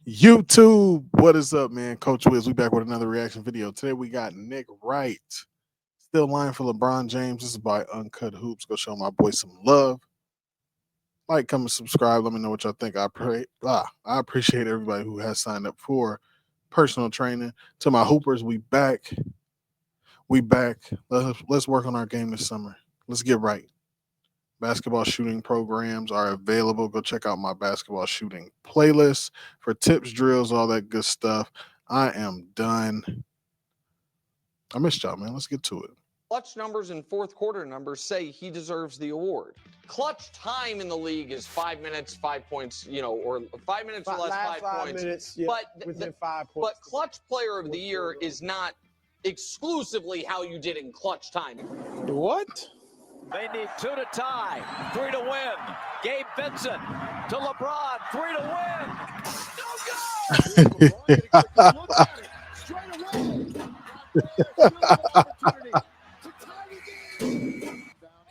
YouTube, what is up, man? Coach Wiz, we back with another reaction video. Today we got Nick Wright, still lying for LeBron James. This is by Uncut Hoops. Go show my boy some love. Like, comment, subscribe. Let me know what y'all think. I appreciate everybody who has signed up for personal training. To my hoopers, we back. We back. Let's work on our game this summer. Let's get right. Basketball shooting programs are available. Go check out my basketball shooting playlist for tips, drills, all that good stuff. I am done. I missed y'all, man. Let's get to it. Clutch numbers and fourth quarter numbers say he deserves the award. Clutch time in the league is 5 minutes, 5 points, or 5 minutes or less, 5 points. Minutes, yeah, within 5 points. But clutch player of the year is not exclusively how you did in clutch time. What? They need 2 to tie, 3 to win. Gabe Vincent to LeBron, 3 to win.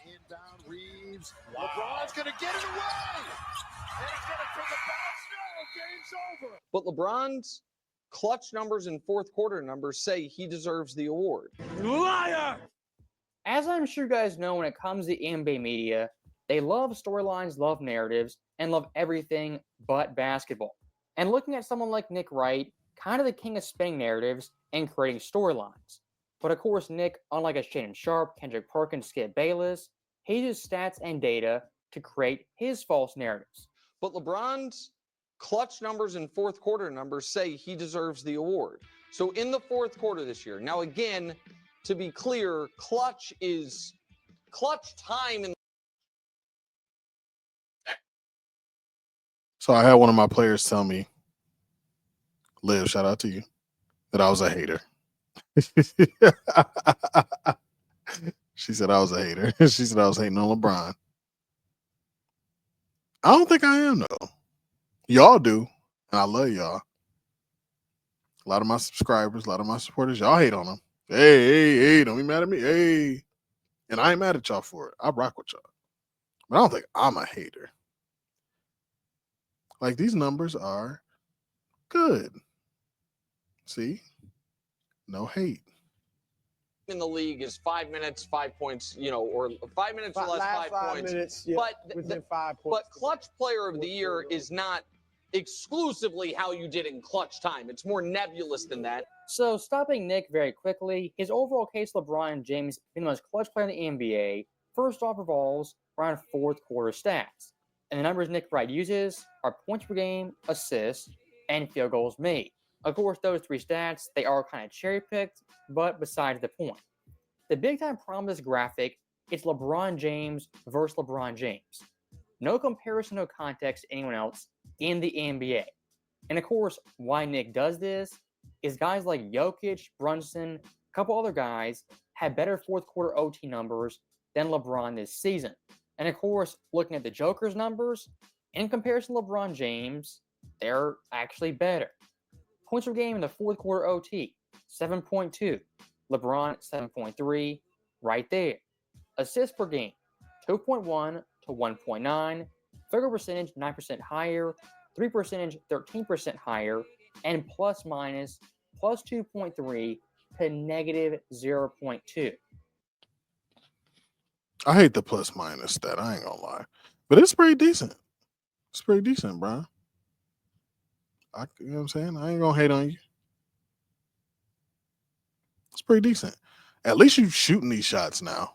Inbound Reeves. LeBron's going to get it away. And he's going to take a bounce. No, game's over. But LeBron's clutch numbers and fourth quarter numbers say he deserves the award. Liar! As I'm sure you guys know, when it comes to the NBA media, they love storylines, love narratives, and love everything but basketball. And looking at someone like Nick Wright, kind of the king of spinning narratives and creating storylines. But of course, Nick, unlike a Shannon Sharp, Kendrick Perkins, Skip Bayless, he uses stats and data to create his false narratives. But LeBron's clutch numbers and fourth quarter numbers say he deserves the award. So in the fourth quarter this year, now again, to be clear, clutch time in. So I had one of my players tell me, Liv, shout out to you, that I was a hater. She said I was a hater. She said I was hating on LeBron. I don't think I am, though. Y'all do, and I love y'all. A lot of my subscribers, a lot of my supporters, y'all hate on them. Hey, don't be mad at me. Hey. And I ain't mad at y'all for it. I rock with y'all. But I don't think I'm a hater. Like, these numbers are good. See? No hate. In the league is 5 minutes, 5 points, or 5 minutes or less, 5 points. Minutes, yeah, within 5 points. But clutch player of the year is not exclusively how you did in clutch time. It's more nebulous than that. So stopping Nick very quickly, his overall case LeBron James being the most clutch player in the NBA first off revolves around fourth quarter stats. And the numbers Nick Wright uses are points per game, assists, and field goals made. Of course, those three stats, they are kind of cherry-picked, but besides the point. The big-time problem of this graphic is LeBron James versus LeBron James. No comparison, no context to anyone else in the NBA. And of course, why Nick does this is guys like Jokic, Brunson, a couple other guys had better fourth quarter OT numbers than LeBron this season. And of course, looking at the Joker's numbers, in comparison to LeBron James, they're actually better. Points per game in the fourth quarter OT, 7.2. LeBron, 7.3, right there. Assists per game, 2.1 to 1.9. Field goal percentage, 9% higher. 3 percentage, 13% higher. And plus minus, plus 2.3 to negative 0.2. I hate the plus minus stat. I ain't gonna lie. But it's pretty decent. It's pretty decent, bro. You know what I'm saying? I ain't gonna hate on you. It's pretty decent. At least you shooting these shots now.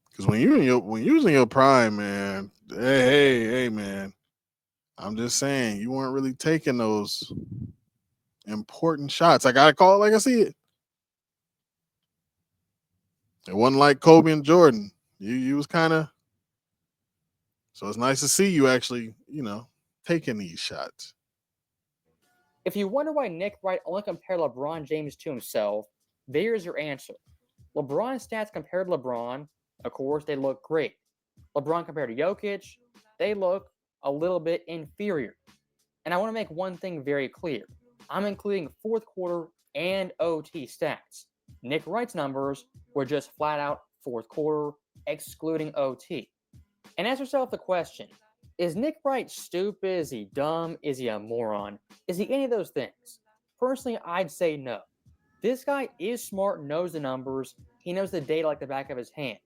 Because when you in your prime, man, hey, man. I'm just saying, you weren't really taking those important shots. I gotta call it like I see it. It wasn't like Kobe and Jordan. You was kind of. So it's nice to see you actually, taking these shots. If you wonder why Nick Wright only compared LeBron James to himself, there's your answer. LeBron's stats compared to LeBron, of course, they look great. LeBron compared to Jokic, they look a little bit inferior. And I want to make one thing very clear. I'm including fourth quarter and OT stats. Nick Wright's numbers were just flat out fourth quarter, excluding OT. And ask yourself the question, Is Nick Wright stupid? Is he dumb? Is he a moron? Is he any of those things? Personally, I'd say no. This guy is smart, knows the numbers, he knows the data like the back of his hand.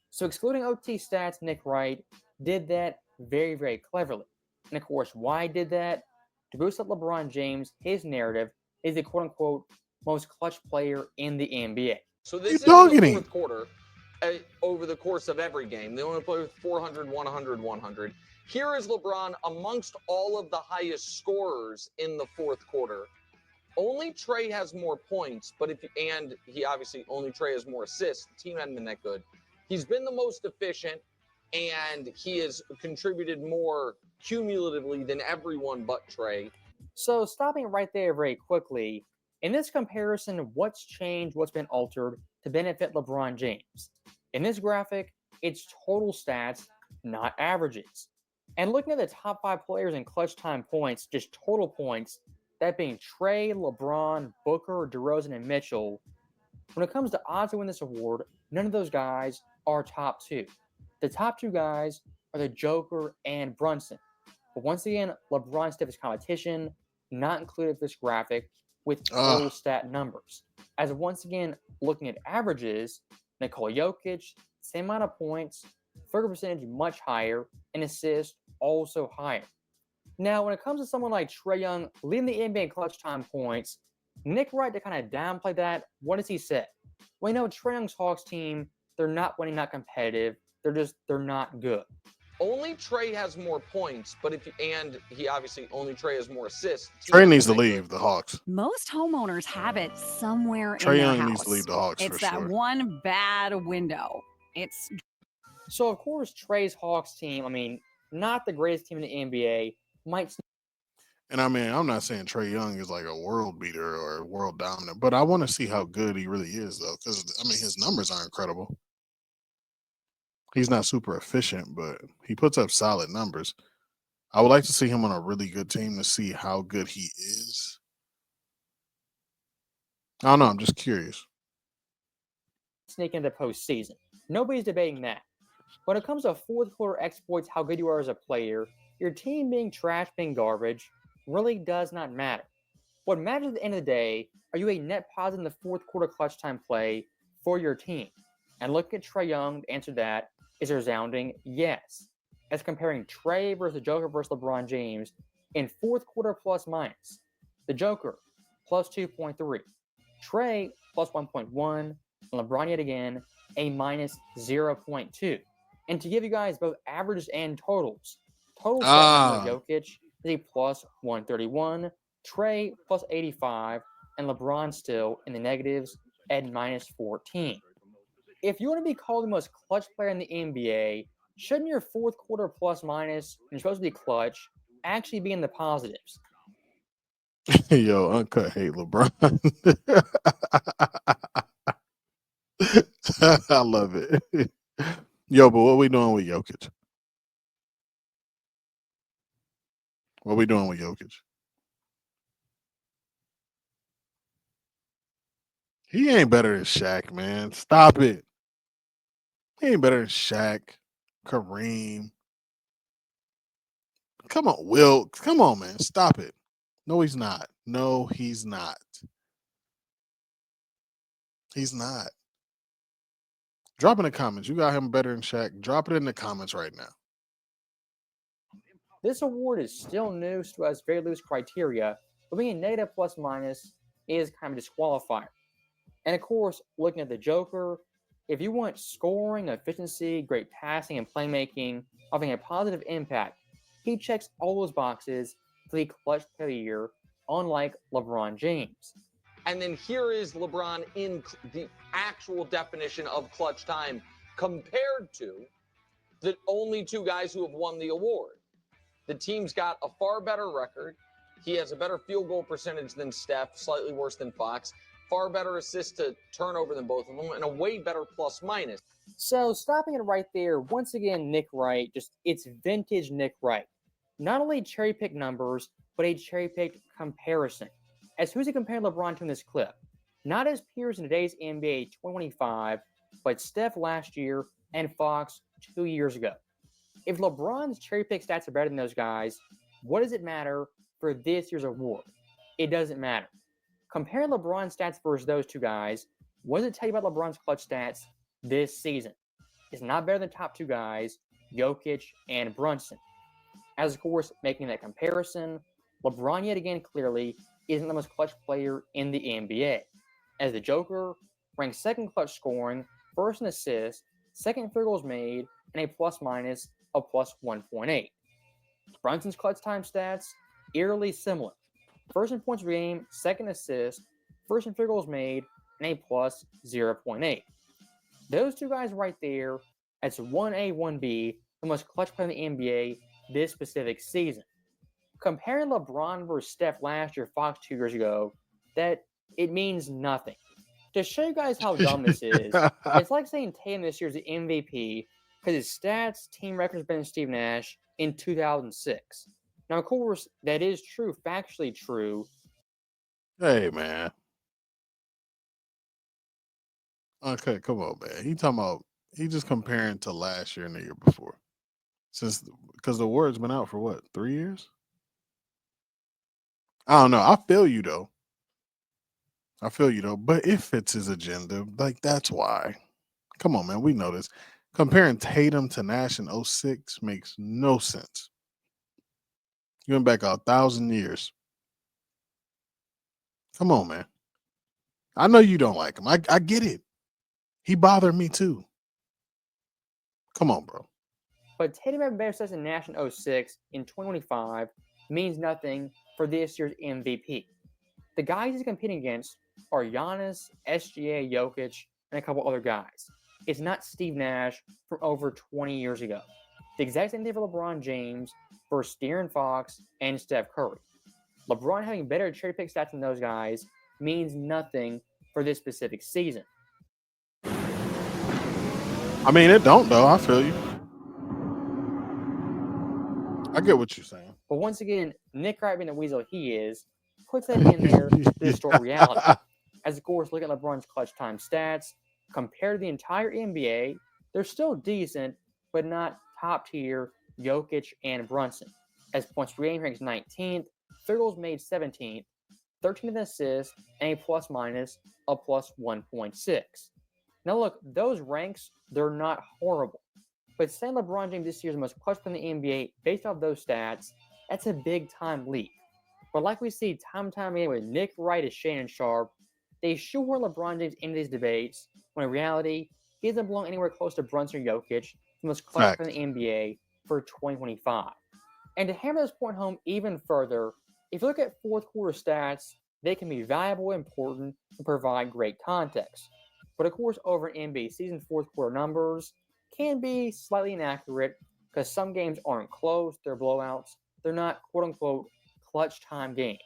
So excluding OT stats, Nick Wright did that very, very cleverly. And of course, why he did that? To boost up LeBron James, his narrative is the quote-unquote most clutch player in the NBA. So this is the dogging fourth quarter over the course of every game. They only play with 400, 100, 100. Here is LeBron amongst all of the highest scorers in the fourth quarter. Only Trey has more points, but only Trey has more assists. The team hadn't been that good. He's been the most efficient, and he has contributed more cumulatively than everyone but Trey. So stopping right there very quickly, in this comparison, what's changed, what's been altered to benefit LeBron James? In this graphic, it's total stats, not averages. And looking at the top 5 players in clutch time points, just total points, that being Trey, LeBron, Booker, DeRozan, and Mitchell, when it comes to odds to win this award, none of those guys are top 2. The top 2 guys are the Joker and Brunson. But once again, LeBron's stiffest competition, not included in this graphic, with total stat numbers. As once again, looking at averages, Nikola Jokic, same amount of points, field percentage much higher, and assists also higher. Now, when it comes to someone like Trae Young leading the NBA in clutch time points, Nick Wright, to kind of downplay that, what does he say? Well, you know, Trae Young's Hawks team, they're not winning, not competitive. They're not good. Only Trey has more points, but only Trey has more assists. Trey needs to leave the Hawks. Most homeowners have it somewhere Trey in their Young house. needs to leave the Hawks It's for that sure. one bad window. So, of course, Trey's Hawks team, not the greatest team in the NBA, might. And I'm not saying Trae Young is like a world beater or a world dominant, but I want to see how good he really is, though, because his numbers are incredible. He's not super efficient, but he puts up solid numbers. I would like to see him on a really good team to see how good he is. I don't know. I'm just curious. Sneak into the postseason. Nobody's debating that. When it comes to fourth quarter exploits, how good you are as a player, your team being trash, being garbage, really does not matter. What matters at the end of the day, are you a net positive in the fourth quarter clutch time play for your team? And looking at Trae Young, the answer to that is a resounding yes. As comparing Trey versus the Joker versus LeBron James in fourth quarter plus minus. The Joker plus 2.3. Trey plus 1.1. And LeBron yet again a minus 0.2. And to give you guys both averages and totals, total stat number Jokic is a plus 131, Trey plus 85, and LeBron still in the negatives at minus 14. If you want to be called the most clutch player in the NBA, shouldn't your fourth quarter plus minus, and you're supposed to be clutch, actually be in the positives? Yo, Uncut hate LeBron. I love it. Yo, but what we doing with Jokic? What we doing with Jokic? He ain't better than Shaq, man. Stop it. He ain't better than Shaq, Kareem. Come on, Will. Come on, man. Stop it. No, he's not. No, he's not. He's not. Drop in the comments. You got him better than Shaq. Drop it in the comments right now. This award is still new, so has very loose criteria, but being a negative plus minus is kind of a disqualifier. And of course, looking at the Joker, if you want scoring, efficiency, great passing, and playmaking, having a positive impact, he checks all those boxes for the clutch player of the year, unlike LeBron James. And then here is LeBron in the actual definition of clutch time compared to the only 2 guys who have won the award. The team's got a far better record. He has a better field goal percentage than Steph, slightly worse than Fox, far better assist to turnover than both of them, and a way better plus minus. So stopping it right there, once again, Nick Wright, it's vintage Nick Wright. Not only cherry-picked numbers, but a cherry-picked comparison. As who's he comparing LeBron to in this clip? Not his peers in today's NBA 2025, but Steph last year and Fox 2 years ago. If LeBron's cherry pick stats are better than those guys, what does it matter for this year's award? It doesn't matter. Compare LeBron's stats versus those two guys. What does it tell you about LeBron's clutch stats this season? It's not better than the top two guys, Jokic and Brunson. As of course, making that comparison, LeBron yet again clearly isn't the most clutch player in the NBA. As the Joker ranks second clutch scoring, first in assists, second in field goals made, and a plus minus of plus 1.8. Brunson's clutch time stats eerily similar. First in points per game, second assist, first in field goals made, and a plus 0.8. Those two guys right there, that's 1A, 1B, the most clutch player in the NBA this specific season. Comparing LeBron versus Steph last year, Fox 2 years ago, that it means nothing. To show you guys how dumb this is, it's like saying Tatum this year's the MVP because his stats, team records better than Steve Nash in 2006. Now, of course, that is true, factually true. Hey, man. Okay, come on, man. He just comparing to last year and the year before. Because the award's been out for what, 3 years? I don't know. I feel you though. But it fits his agenda. Like, that's why. Come on, man. We know this. Comparing Tatum to Nash in 06 makes no sense. You went back 1,000 years. Come on, man. I know you don't like him. I get it. He bothered me too. Come on, bro. But Tatum having better stats than Nash in 06 in 2025 means nothing for this year's MVP. The guys he's competing against are Giannis, SGA, Jokic, and a couple other guys. It's not Steve Nash from over 20 years ago. The exact same thing for LeBron James versus De'Aaron Fox and Steph Curry. LeBron having better cherry pick stats than those guys means nothing for this specific season. I mean, it don't though. I feel you. I get what you're saying. But once again, Nick Wright being the weasel he is, puts that in there to distort reality. As of course, look at LeBron's clutch time stats. Compared to the entire NBA, they're still decent, but not top tier Jokic and Brunson. As points per game ranks 19th, field goals made 17th, 13th assists, and a plus minus of plus 1.6. Now look, those ranks, they're not horrible. But saying LeBron James this year is the most clutch player in the NBA based off those stats, that's a big time leap. But like we see time and time again with Nick Wright and Shannon Sharp, they shoehorn LeBron James into these debates when in reality, he doesn't belong anywhere close to Brunson or Jokic, the most clutch player in the NBA for 2025. And to hammer this point home even further, if you look at fourth quarter stats, they can be valuable, important, and provide great context. But of course, over an NBA season, fourth quarter numbers can be slightly inaccurate because some games aren't close, they're blowouts. They're not quote-unquote clutch time games.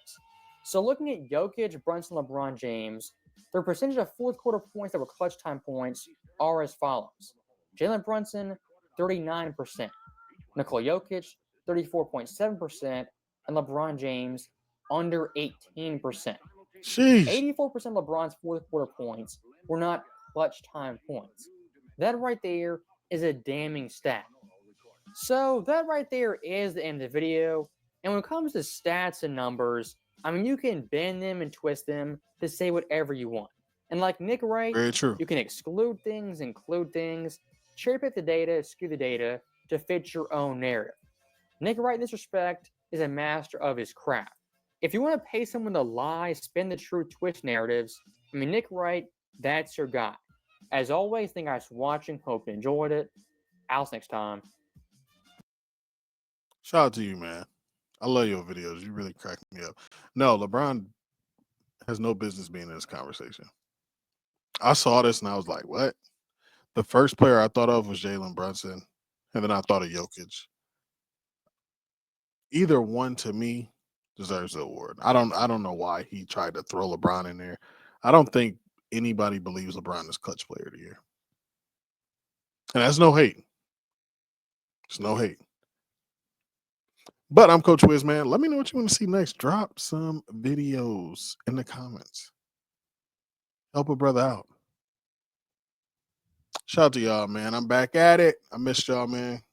So looking at Jokic, Brunson, LeBron James, their percentage of fourth quarter points that were clutch time points are as follows. Jalen Brunson, 39%. Nikola Jokic, 34.7%. And LeBron James, under 18%. Sheesh. 84% of LeBron's fourth quarter points were not clutch time points. That right there is a damning stat. So that right there is the end of the video. And when it comes to stats and numbers, I mean, you can bend them and twist them to say whatever you want. And like Nick Wright, Very true. you can exclude things, include things, cherry pick the data, skew the data to fit your own narrative. Nick Wright, in this respect, is a master of his craft. If you want to pay someone to lie, spin the truth, twist narratives, I mean, Nick Wright, that's your guy. As always, thank you guys for watching. Hope you enjoyed it. I'll see you next time. Shout out to you, man. I love your videos. You really crack me up. No, LeBron has no business being in this conversation. I saw this and I was like, what? The first player I thought of was Jalen Brunson, and then I thought of Jokic. Either one to me deserves the award. I don't know why he tried to throw LeBron in there. I don't think anybody believes LeBron is clutch player of the year. And that's no hate. It's no hate. But I'm Coach Wiz, man. Let me know what you want to see next. Drop some videos in the comments. Help a brother out. Shout out to y'all, man. I'm back at it. I missed y'all, man.